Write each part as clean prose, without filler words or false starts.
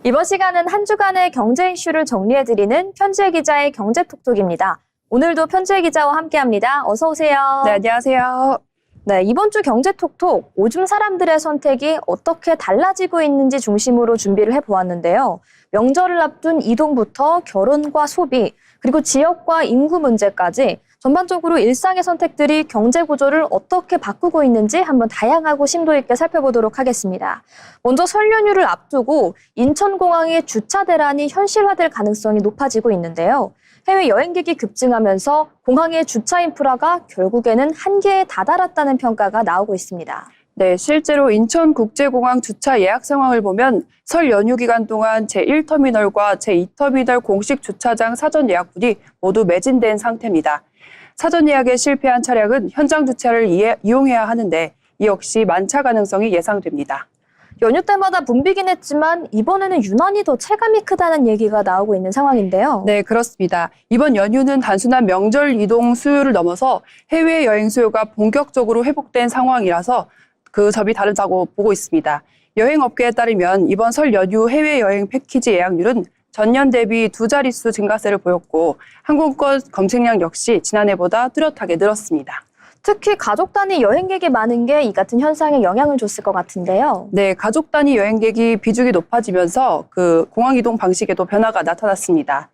이번 시간은 한 주간의 경제 이슈를 정리해드리는 편지혜 기자의 경제톡톡입니다. 오늘도 편지혜 기자와 함께합니다. 어서 오세요. 네, 안녕하세요. 네, 이번 주 경제톡톡, 요즘 사람들의 선택이 어떻게 달라지고 있는지 중심으로 준비를 해보았는데요. 명절을 앞둔 이동부터 결혼과 소비, 그리고 지역과 인구 문제까지 전반적으로 일상의 선택들이 경제 구조를 어떻게 바꾸고 있는지 한번 다양하고 심도 있게 살펴보도록 하겠습니다. 먼저 설 연휴를 앞두고 인천공항의 주차 대란이 현실화될 가능성이 높아지고 있는데요. 해외 여행객이 급증하면서 공항의 주차 인프라가 결국에는 한계에 다다랐다는 평가가 나오고 있습니다. 네, 실제로 인천국제공항 주차 예약 상황을 보면 설 연휴 기간 동안 제1터미널과 제2터미널 공식 주차장 사전 예약분이 모두 매진된 상태입니다. 사전 예약에 실패한 차량은 현장 주차를 이용해야 하는데 이 역시 만차 가능성이 예상됩니다. 연휴 때마다 붐비긴 했지만 이번에는 유난히 더 체감이 크다는 얘기가 나오고 있는 상황인데요. 네, 그렇습니다. 이번 연휴는 단순한 명절 이동 수요를 넘어서 해외여행 수요가 본격적으로 회복된 상황이라서 그 점이 다르다고 보고 있습니다. 여행업계에 따르면 이번 설 연휴 해외여행 패키지 예약률은 전년 대비 2자릿수 증가세를 보였고 항공권 검색량 역시 지난해보다 뚜렷하게 늘었습니다. 특히 가족 단위 여행객이 많은 게 이 같은 현상에 영향을 줬을 것 같은데요. 네, 가족 단위 여행객이 비중이 높아지면서 공항 이동 방식에도 변화가 나타났습니다.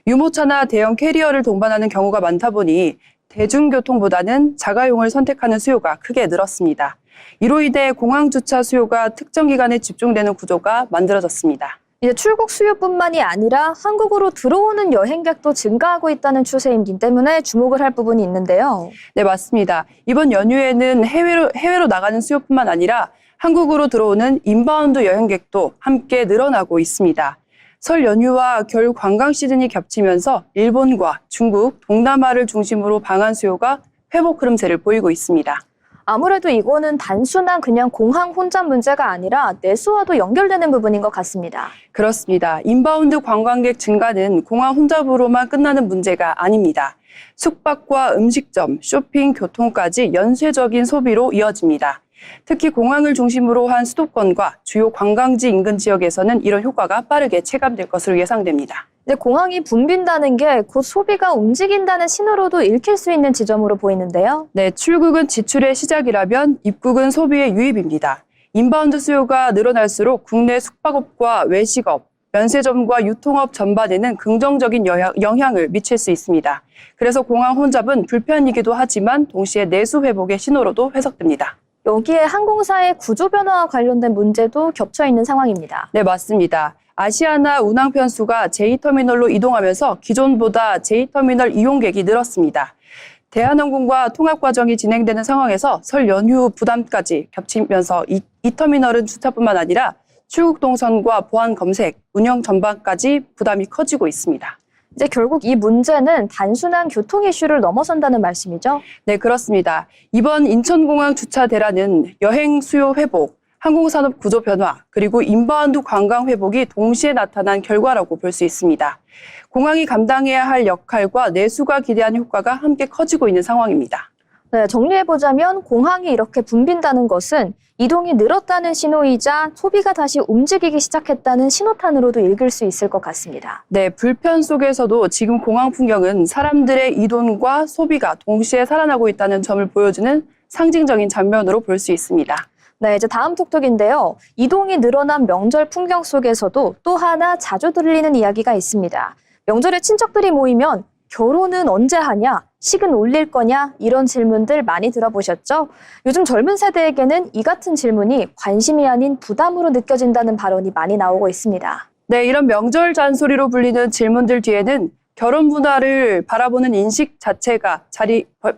유모차나 대형 캐리어를 동반하는 경우가 많다 보니 대중교통보다는 자가용을 선택하는 수요가 크게 늘었습니다. 이로 인해 공항 주차 수요가 특정 기간에 집중되는 구조가 만들어졌습니다. 이제 출국 수요뿐만이 아니라 한국으로 들어오는 여행객도 증가하고 있다는 추세이기 때문에 주목을 할 부분이 있는데요. 네, 맞습니다. 이번 연휴에는 해외로 나가는 수요뿐만 아니라 한국으로 들어오는 인바운드 여행객도 함께 늘어나고 있습니다. 설 연휴와 겨울 관광 시즌이 겹치면서 일본과 중국, 동남아를 중심으로 방한 수요가 회복 흐름세를 보이고 있습니다. 아무래도 이거는 단순한 그냥 공항 혼잡 문제가 아니라 내수와도 연결되는 부분인 것 같습니다. 그렇습니다. 인바운드 관광객 증가는 공항 혼잡으로만 끝나는 문제가 아닙니다. 숙박과 음식점, 쇼핑, 교통까지 연쇄적인 소비로 이어집니다. 특히 공항을 중심으로 한 수도권과 주요 관광지 인근 지역에서는 이런 효과가 빠르게 체감될 것으로 예상됩니다. 이제 공항이 붐빈다는 게 곧 소비가 움직인다는 신호로도 읽힐 수 있는 지점으로 보이는데요. 네, 출국은 지출의 시작이라면 입국은 소비의 유입입니다. 인바운드 수요가 늘어날수록 국내 숙박업과 외식업, 면세점과 유통업 전반에는 긍정적인 영향을 미칠 수 있습니다. 그래서 공항 혼잡은 불편이기도 하지만 동시에 내수 회복의 신호로도 해석됩니다. 여기에 항공사의 구조 변화와 관련된 문제도 겹쳐 있는 상황입니다. 네, 맞습니다. 아시아나 운항 편수가 제2터미널로 이동하면서 기존보다 제2터미널 이용객이 늘었습니다. 대한항공과 통합 과정이 진행되는 상황에서 설 연휴 부담까지 겹치면서 이 터미널은 주차뿐만 아니라 출국 동선과 보안 검색, 운영 전반까지 부담이 커지고 있습니다. 이제 결국 이 문제는 단순한 교통 이슈를 넘어선다는 말씀이죠? 네, 그렇습니다. 이번 인천공항 주차 대란은 여행 수요 회복, 항공산업 구조 변화, 그리고 인바운드 관광 회복이 동시에 나타난 결과라고 볼 수 있습니다. 공항이 감당해야 할 역할과 내수가 기대하는 효과가 함께 커지고 있는 상황입니다. 네, 정리해보자면 공항이 이렇게 붐빈다는 것은 이동이 늘었다는 신호이자 소비가 다시 움직이기 시작했다는 신호탄으로도 읽을 수 있을 것 같습니다. 네, 불편 속에서도 지금 공항 풍경은 사람들의 이동과 소비가 동시에 살아나고 있다는 점을 보여주는 상징적인 장면으로 볼 수 있습니다. 네, 이제 다음 톡톡인데요. 이동이 늘어난 명절 풍경 속에서도 또 하나 자주 들리는 이야기가 있습니다. 명절에 친척들이 모이면 결혼은 언제 하냐? 식은 올릴 거냐? 이런 질문들 많이 들어보셨죠? 요즘 젊은 세대에게는 이 같은 질문이 관심이 아닌 부담으로 느껴진다는 발언이 많이 나오고 있습니다. 네, 이런 명절 잔소리로 불리는 질문들 뒤에는 결혼 문화를 바라보는 인식 자체가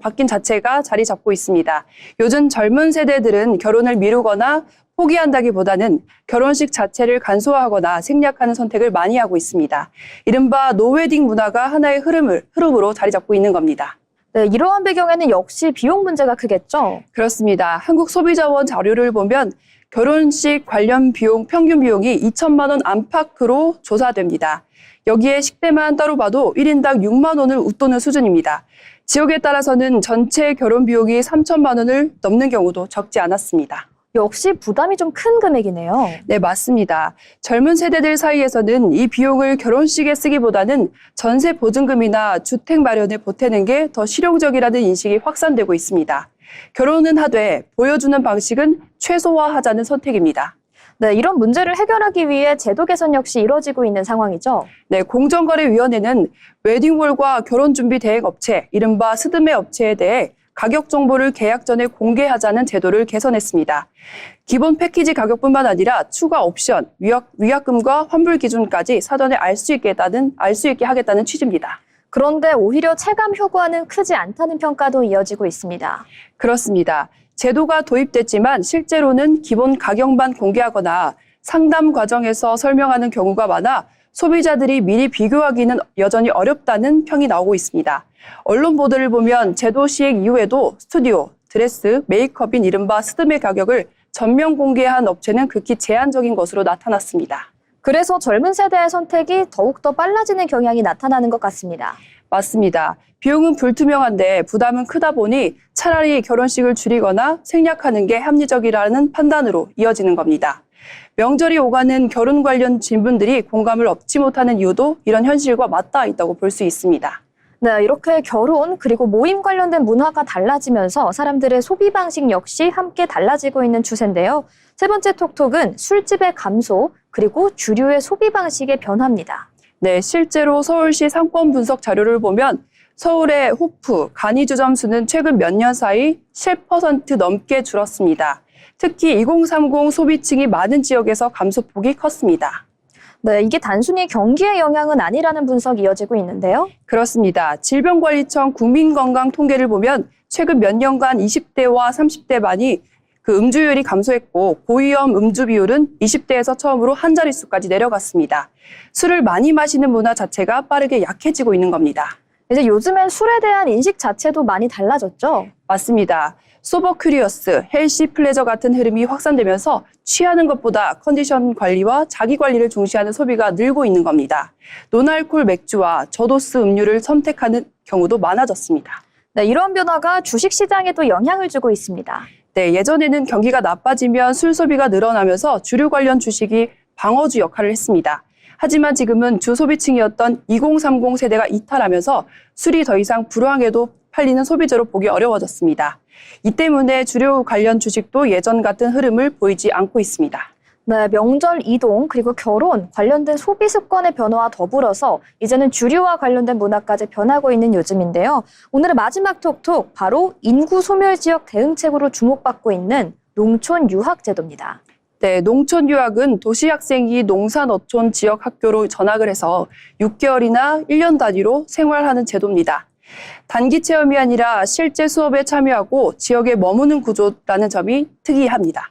바뀐 자체가 자리 잡고 있습니다. 요즘 젊은 세대들은 결혼을 미루거나 포기한다기보다는 결혼식 자체를 간소화하거나 생략하는 선택을 많이 하고 있습니다. 이른바 노웨딩 문화가 하나의 흐름으로 자리 잡고 있는 겁니다. 네, 이러한 배경에는 역시 비용 문제가 크겠죠? 그렇습니다. 한국소비자원 자료를 보면 결혼식 관련 비용 평균 비용이 2천만 원 안팎으로 조사됩니다. 여기에 식대만 따로 봐도 1인당 6만 원을 웃도는 수준입니다. 지역에 따라서는 전체 결혼 비용이 3천만 원을 넘는 경우도 적지 않았습니다. 역시 부담이 좀 큰 금액이네요. 네, 맞습니다. 젊은 세대들 사이에서는 이 비용을 결혼식에 쓰기보다는 전세 보증금이나 주택 마련에 보태는 게 더 실용적이라는 인식이 확산되고 있습니다. 결혼은 하되 보여주는 방식은 최소화하자는 선택입니다. 네, 이런 문제를 해결하기 위해 제도 개선 역시 이뤄지고 있는 상황이죠. 네, 공정거래위원회는 웨딩홀과 결혼준비대행업체, 이른바 스드메 업체에 대해 가격 정보를 계약 전에 공개하자는 제도를 개선했습니다. 기본 패키지 가격뿐만 아니라 추가 옵션, 위약금과 환불 기준까지 사전에 알 수 있게 하겠다는 취지입니다. 그런데 오히려 체감 효과는 크지 않다는 평가도 이어지고 있습니다. 그렇습니다. 제도가 도입됐지만 실제로는 기본 가격만 공개하거나 상담 과정에서 설명하는 경우가 많아 소비자들이 미리 비교하기는 여전히 어렵다는 평이 나오고 있습니다. 언론 보도를 보면 제도 시행 이후에도 스튜디오, 드레스, 메이크업인 이른바 스드메 가격을 전면 공개한 업체는 극히 제한적인 것으로 나타났습니다. 그래서 젊은 세대의 선택이 더욱더 빨라지는 경향이 나타나는 것 같습니다. 맞습니다. 비용은 불투명한데 부담은 크다 보니 차라리 결혼식을 줄이거나 생략하는 게 합리적이라는 판단으로 이어지는 겁니다. 명절이 오가는 결혼 관련 질문들이 공감을 얻지 못하는 이유도 이런 현실과 맞닿아 있다고 볼 수 있습니다. 네, 이렇게 결혼 그리고 모임 관련된 문화가 달라지면서 사람들의 소비 방식 역시 함께 달라지고 있는 추세인데요. 세 번째 톡톡은 술집의 감소 그리고 주류의 소비 방식의 변화입니다. 네, 실제로 서울시 상권 분석 자료를 보면 서울의 호프, 간이주점 수는 최근 몇 년 사이 10% 넘게 줄었습니다. 특히 2030 소비층이 많은 지역에서 감소폭이 컸습니다. 네, 이게 단순히 경기의 영향은 아니라는 분석이 이어지고 있는데요. 그렇습니다. 질병관리청 국민건강 통계를 보면 최근 몇 년간 20대와 30대만이 그 음주율이 감소했고 고위험 음주 비율은 20대에서 처음으로 한 자릿수까지 내려갔습니다. 술을 많이 마시는 문화 자체가 빠르게 약해지고 있는 겁니다. 이제 요즘엔 술에 대한 인식 자체도 많이 달라졌죠. 맞습니다. 소버 큐리어스, 헬시 플레저 같은 흐름이 확산되면서 취하는 것보다 컨디션 관리와 자기 관리를 중시하는 소비가 늘고 있는 겁니다. 노알콜 맥주와 저도수 음료를 선택하는 경우도 많아졌습니다. 네, 이런 변화가 주식시장에도 영향을 주고 있습니다. 네, 예전에는 경기가 나빠지면 술 소비가 늘어나면서 주류 관련 주식이 방어주 역할을 했습니다. 하지만 지금은 주소비층이었던 2030 세대가 이탈하면서 술이 더 이상 불황에도 팔리는 소비재로 보기 어려워졌습니다. 이 때문에 주류 관련 주식도 예전 같은 흐름을 보이지 않고 있습니다. 네, 명절 이동 그리고 결혼 관련된 소비 습관의 변화와 더불어서 이제는 주류와 관련된 문화까지 변하고 있는 요즘인데요. 오늘의 마지막 톡톡 바로 인구 소멸 지역 대응책으로 주목받고 있는 농촌 유학 제도입니다. 네, 농촌 유학은 도시 학생이 농사 어촌 지역 학교로 전학을 해서 6개월이나 1년 단위로 생활하는 제도입니다. 단기 체험이 아니라 실제 수업에 참여하고 지역에 머무는 구조라는 점이 특이합니다.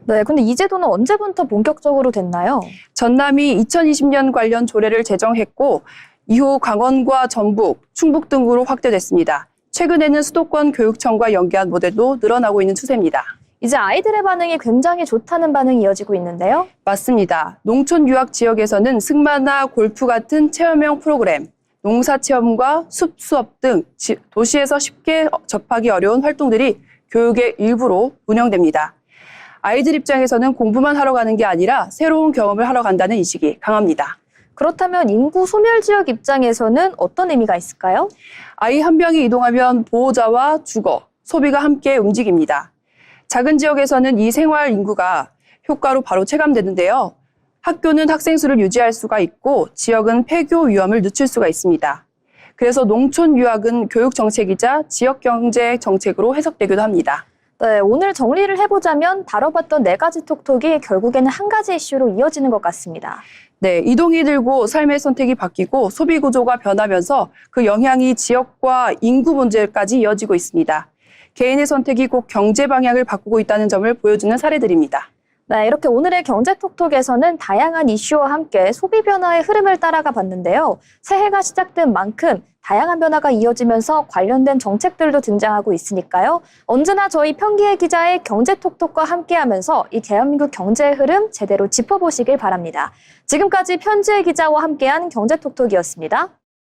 네, 근데 이 제도는 언제부터 본격적으로 됐나요? 전남이 2020년 관련 조례를 제정했고 이후 강원과 전북, 충북 등으로 확대됐습니다. 최근에는 수도권 교육청과 연계한 모델도 늘어나고 있는 추세입니다. 이제 아이들의 반응이 굉장히 좋다는 반응이 이어지고 있는데요. 맞습니다. 농촌 유학 지역에서는 승마나 골프 같은 체험형 프로그램, 농사 체험과 숲 수업 등 도시에서 쉽게 접하기 어려운 활동들이 교육의 일부로 운영됩니다. 아이들 입장에서는 공부만 하러 가는 게 아니라 새로운 경험을 하러 간다는 인식이 강합니다. 그렇다면 인구 소멸 지역 입장에서는 어떤 의미가 있을까요? 아이 한 명이 이동하면 보호자와 주거, 소비가 함께 움직입니다. 작은 지역에서는 이 생활 인구가 효과로 바로 체감되는데요. 학교는 학생 수를 유지할 수가 있고 지역은 폐교 위험을 늦출 수가 있습니다. 그래서 농촌 유학은 교육 정책이자 지역 경제 정책으로 해석되기도 합니다. 네, 오늘 정리를 해보자면 다뤄봤던 네 가지 톡톡이 결국에는 한 가지 이슈로 이어지는 것 같습니다. 네, 이동이 늘고 삶의 선택이 바뀌고 소비 구조가 변하면서 그 영향이 지역과 인구 문제까지 이어지고 있습니다. 개인의 선택이 꼭 경제 방향을 바꾸고 있다는 점을 보여주는 사례들입니다. 네, 이렇게 오늘의 경제톡톡에서는 다양한 이슈와 함께 소비 변화의 흐름을 따라가 봤는데요. 새해가 시작된 만큼 다양한 변화가 이어지면서 관련된 정책들도 등장하고 있으니까요. 언제나 저희 편기의 기자의 경제톡톡과 함께하면서 이 대한민국 경제의 흐름 제대로 짚어보시길 바랍니다. 지금까지 편지의 기자와 함께한 경제톡톡이었습니다.